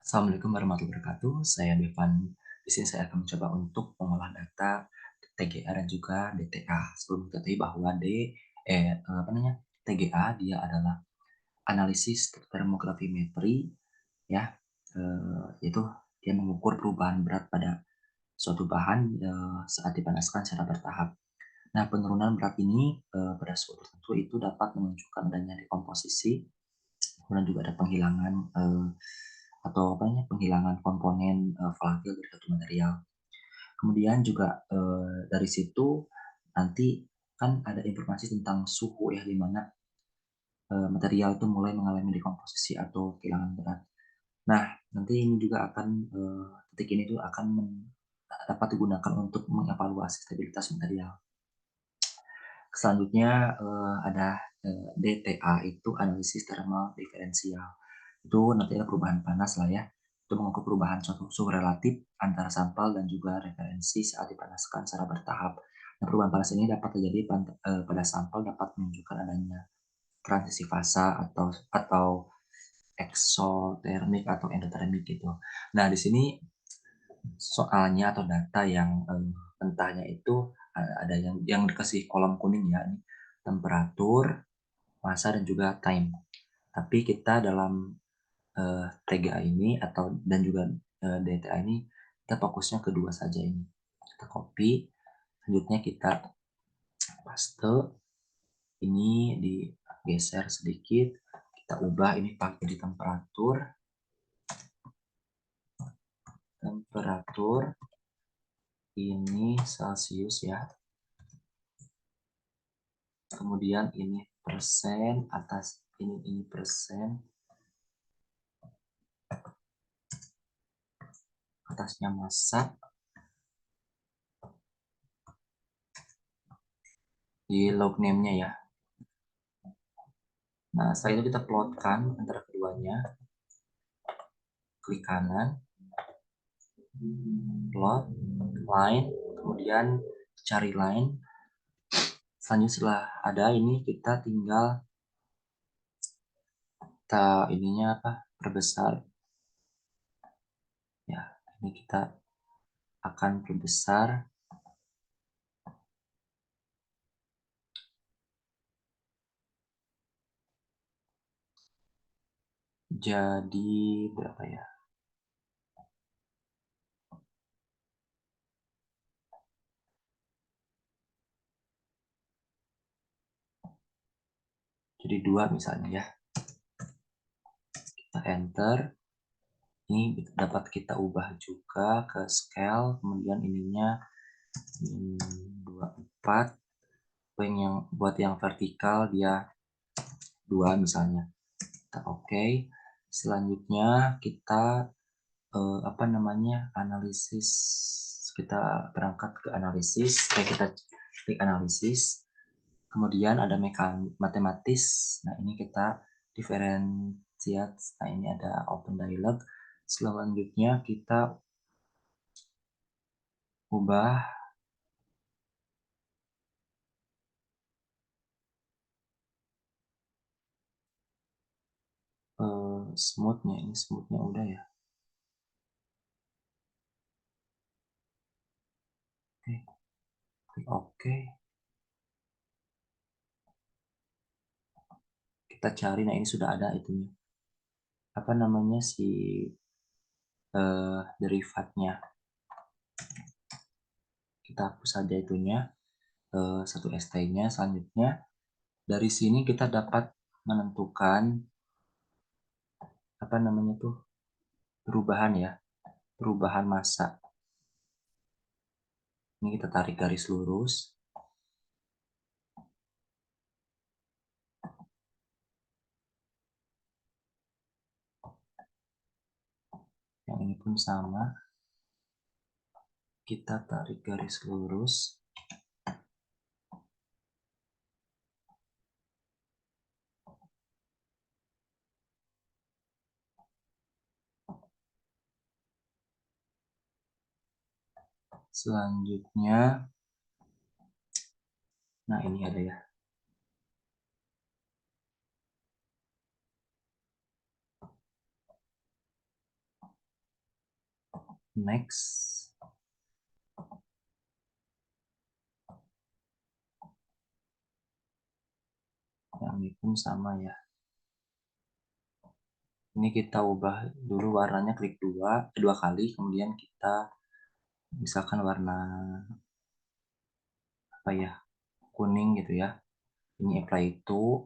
Assalamualaikum warahmatullahi wabarakatuh. Saya Devan. Di sini saya akan mencoba untuk mengolah data TGA dan juga DTA. Sebelum diketahui bahwa TGA dia adalah analisis termografimetri, ya, yaitu dia mengukur perubahan berat pada suatu bahan saat dipanaskan secara bertahap. Nah, penurunan berat ini pada suhu tertentu itu dapat menunjukkan adanya dekomposisi, kemudian juga ada penghilangan penghilangan komponen volatil dari suatu material. Kemudian juga dari situ nanti kan ada informasi tentang suhu ya, di mana material itu mulai mengalami dekomposisi atau kehilangan berat. Nah, nanti ini juga akan titik ini tuh akan dapat digunakan untuk mengevaluasi stabilitas material. Selanjutnya ada DTA, itu analisis thermal diferensial. Itu nanti ada perubahan panas lah ya. Itu mengukur perubahan suatu suhu relatif antara sampel dan juga referensi saat dipanaskan secara bertahap. Nah, perubahan panas ini dapat terjadi pada sampel, dapat menunjukkan adanya transisi fase atau eksotermik atau endotermik gitu. Nah, di sini soalnya atau data yang mentahnya itu ada yang dikasih kolom kuning ya, ini temperatur, massa dan juga time. Tapi kita dalam TGA ini dan juga DTA ini kita fokusnya kedua saja ini. Kita copy, selanjutnya kita paste, ini digeser sedikit, kita ubah ini pakai di temperatur ini Celcius ya. Kemudian ini persen, atas ini persen, atasnya massa, di log name-nya ya. Nah, setelah itu kita plotkan antara keduanya, klik kanan, plot, line, kemudian cari line. Selanjutnya setelah ada ini kita tinggal perbesar ya. Ini kita akan perbesar jadi berapa ya? Jadi 2 misalnya ya. Kita enter. Ini dapat kita ubah juga ke scale, kemudian ininya 24. Buat yang vertikal dia 2 misalnya. Kita oke. Selanjutnya kita analisis. Kita berangkat ke analisis. Kita klik analisis. Kemudian ada matematis. Nah, ini kita differentiate. Nah, ini ada open dialog. Selanjutnya kita ubah smoothnya. Ini smoothnya udah ya. Oke, klik oke. Kita cari. Nah, ini sudah ada itunya. Apa namanya si derivatnya. Kita hapus saja itunya, satu ST-nya. Selanjutnya dari sini kita dapat menentukan perubahan massa. Ini kita tarik garis lurus. Yang ini pun sama. Kita tarik garis lurus. Selanjutnya, nah ini ada ya. next. Yang ini pun sama ya. Ini kita ubah dulu warnanya, klik dua kali, kemudian kita misalkan warna apa ya, kuning gitu ya. Ini apply itu,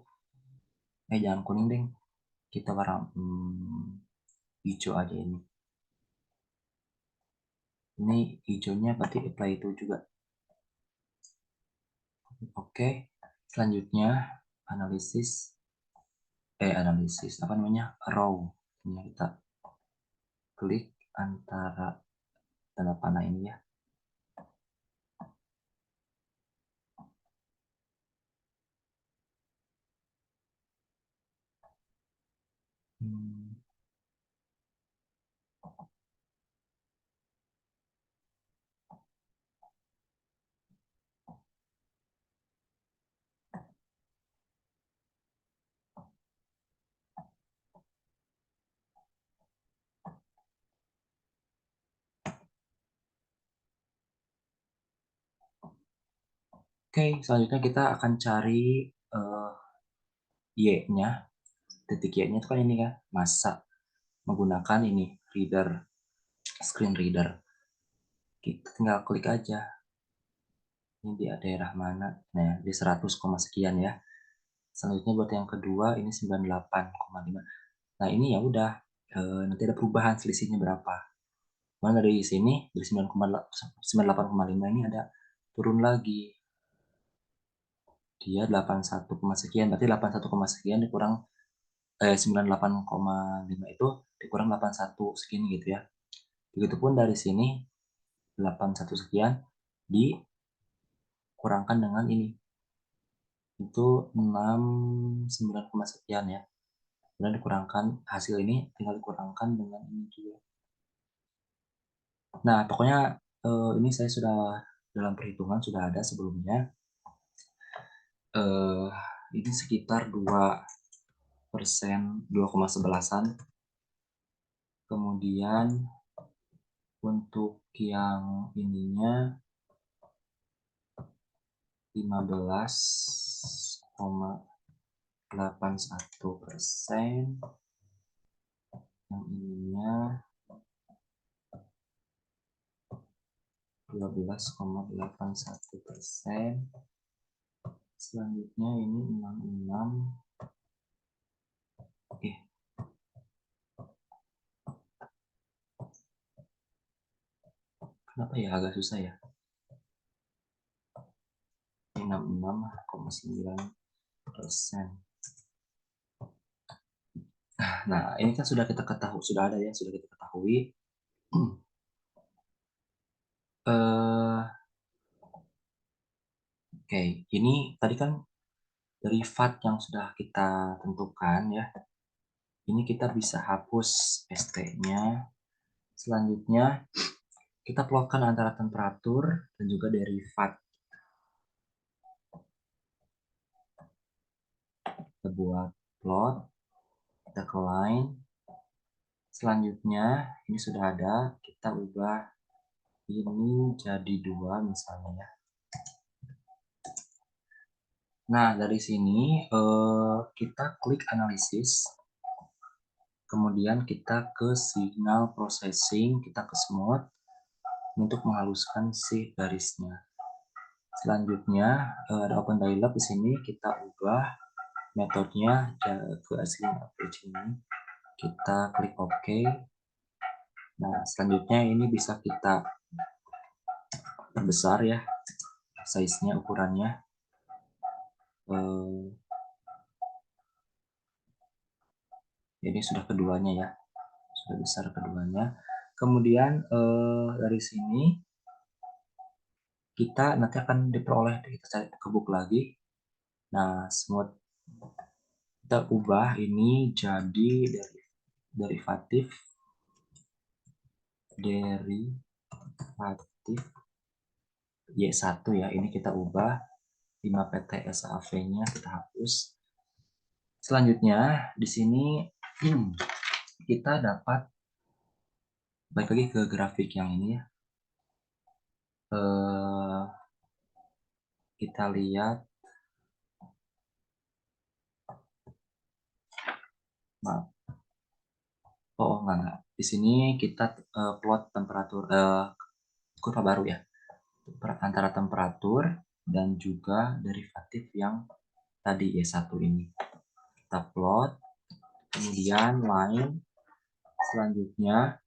jangan kuning deh, kita warna hijau aja ini. Ini hijaunya berarti apply itu juga. Oke, selanjutnya analisis apa namanya, row. Ini kita klik antara tanda panah ini ya. Oke, selanjutnya kita akan cari Y-nya. Titik Y-nya itu kan ini kan, masa menggunakan ini reader, screen reader. Kita tinggal klik aja. Ini di daerah mana? Nah, di 100, sekian ya. Selanjutnya buat yang kedua ini 98,5. Nah, ini ya udah, nanti ada perubahan selisihnya berapa. Mana dari sini dari 98,5 ini ada turun lagi. Dia 81, sekian, berarti 81, sekian dikurang 98,5 itu dikurang 81 segini gitu ya. Begitupun dari sini 81 sekian dikurangkan dengan ini. Itu 69, sekian ya. Kemudian dikurangkan hasil ini, tinggal dikurangkan dengan ini juga. Nah, pokoknya ini saya sudah dalam perhitungan sudah ada sebelumnya. Ini sekitar 2%, 2,11-an. Kemudian untuk yang ininya 15,81%. Yang ininya 12,81%. Selanjutnya ini 66. Oke. Kenapa ya agak susah ya? 66,9%. Nah, ini kan sudah kita ketahui, sudah ada ya, sudah kita ketahui. Oke, ini tadi kan derivat yang sudah kita tentukan ya. Ini kita bisa hapus ST-nya. Selanjutnya kita plotkan antara temperatur dan juga derivat. Kita buat plot, kita ke line. Selanjutnya ini sudah ada, kita ubah ini jadi 2 misalnya ya. Nah, dari sini kita klik analisis. Kemudian kita ke signal processing, kita ke smooth untuk menghaluskan si garisnya. Selanjutnya ada open dialog di sini, kita ubah metodenya ke assign average ini. Kita klik OK. Nah, selanjutnya ini bisa kita perbesar ya, size-nya, ukurannya. Jadi sudah keduanya ya, sudah besar keduanya. Kemudian dari sini kita nanti akan diperoleh, kita cari ke book lagi. Nah, smooth kita ubah ini jadi derivatif Y1 ya. Ini kita ubah 5 PTSAV-nya kita hapus. Selanjutnya di sini kita dapat Balik lagi ke grafik yang ini ya. Kita lihat, maaf, enggak. Di sini kita plot temperatur kurva baru ya, antara temperatur dan juga derivatif yang tadi Y1 ini. Kita plot, kemudian line, selanjutnya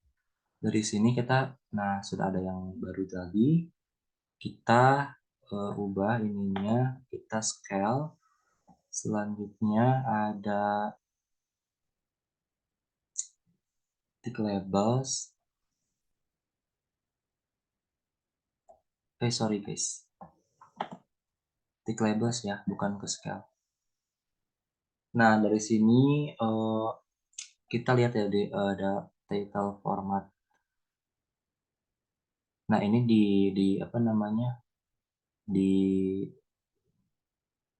dari sini kita, nah sudah ada yang baru lagi, kita ubah ininya, kita scale. Selanjutnya ada tick labels. Sorry guys, tick labels ya, bukan ke scale. Nah dari sini kita lihat ya, ada title format. Nah ini di apa namanya, di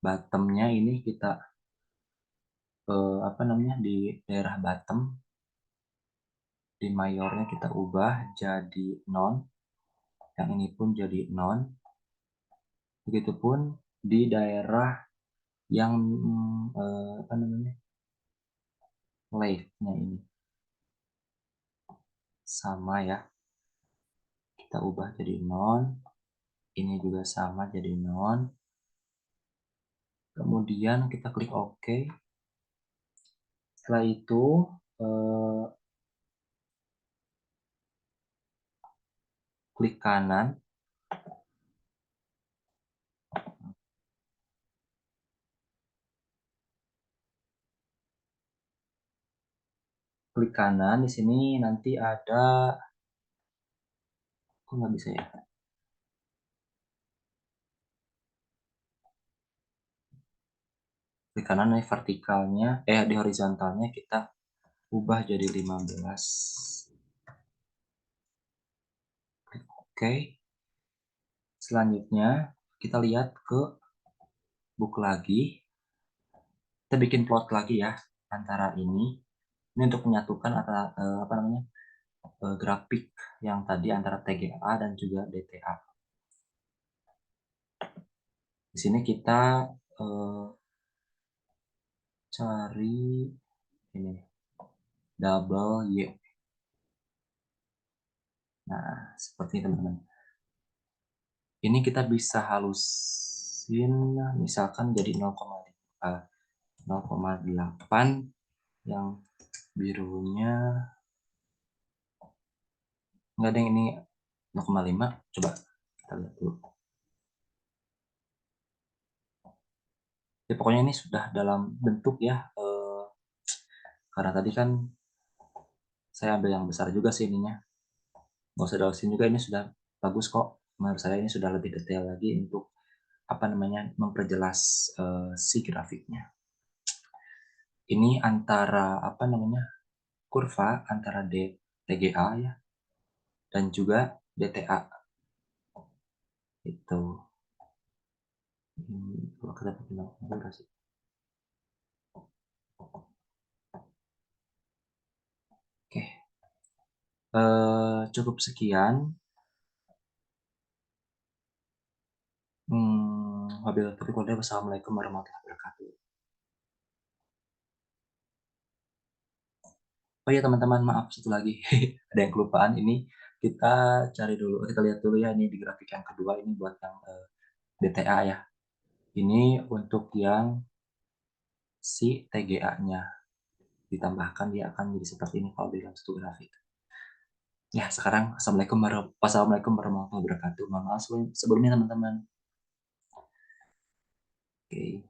bottomnya ini kita apa namanya, di daerah bottom, di mayornya kita ubah jadi non, yang ini pun jadi non. Begitupun di daerah yang apa namanya, left-nya ini sama ya, kita ubah jadi non. Ini juga sama jadi non. Kemudian kita klik OK. Setelah itu klik kanan. Klik kanan, di sini nanti ada, kok nggak bisa ya? Klik kanan, nih vertikalnya, di horizontalnya kita ubah jadi 15. Klik OK. Selanjutnya kita lihat ke book lagi. Kita bikin plot lagi ya antara ini. Ini untuk menyatukan antara apa namanya, grafik yang tadi antara TGA dan juga DTA. Di sini kita cari ini double Y. Nah, seperti ini teman-teman. Ini kita bisa halusin misalkan jadi 0,8, yang birunya enggak ada, yang ini 0,5. Coba kita lihat dulu. Ya, pokoknya ini sudah dalam bentuk ya, karena tadi kan saya ambil yang besar juga sih ininya, nggak usah dalusin juga, ini sudah bagus kok. Menurut saya ini sudah lebih detail lagi untuk apa namanya, memperjelas si grafiknya. Ini antara apa namanya, kurva antara TGA ya dan juga DTA itu. Kalau kita bikin sih. Oke, cukup sekian. Wabillahi taufiq wal hidayah. Wassalamualaikum warahmatullahi wabarakatuh. Oh iya teman-teman, maaf satu lagi, ada yang kelupaan. Ini kita cari dulu, kita lihat dulu ya, ini di grafik yang kedua ini buat yang DTA ya. Ini untuk yang si TGA-nya ditambahkan, dia akan jadi seperti ini kalau di dalam satu grafik. Ya, sekarang wassalamualaikum warahmatullahi wabarakatuh. Mohon maaf sebelumnya teman-teman. Oke.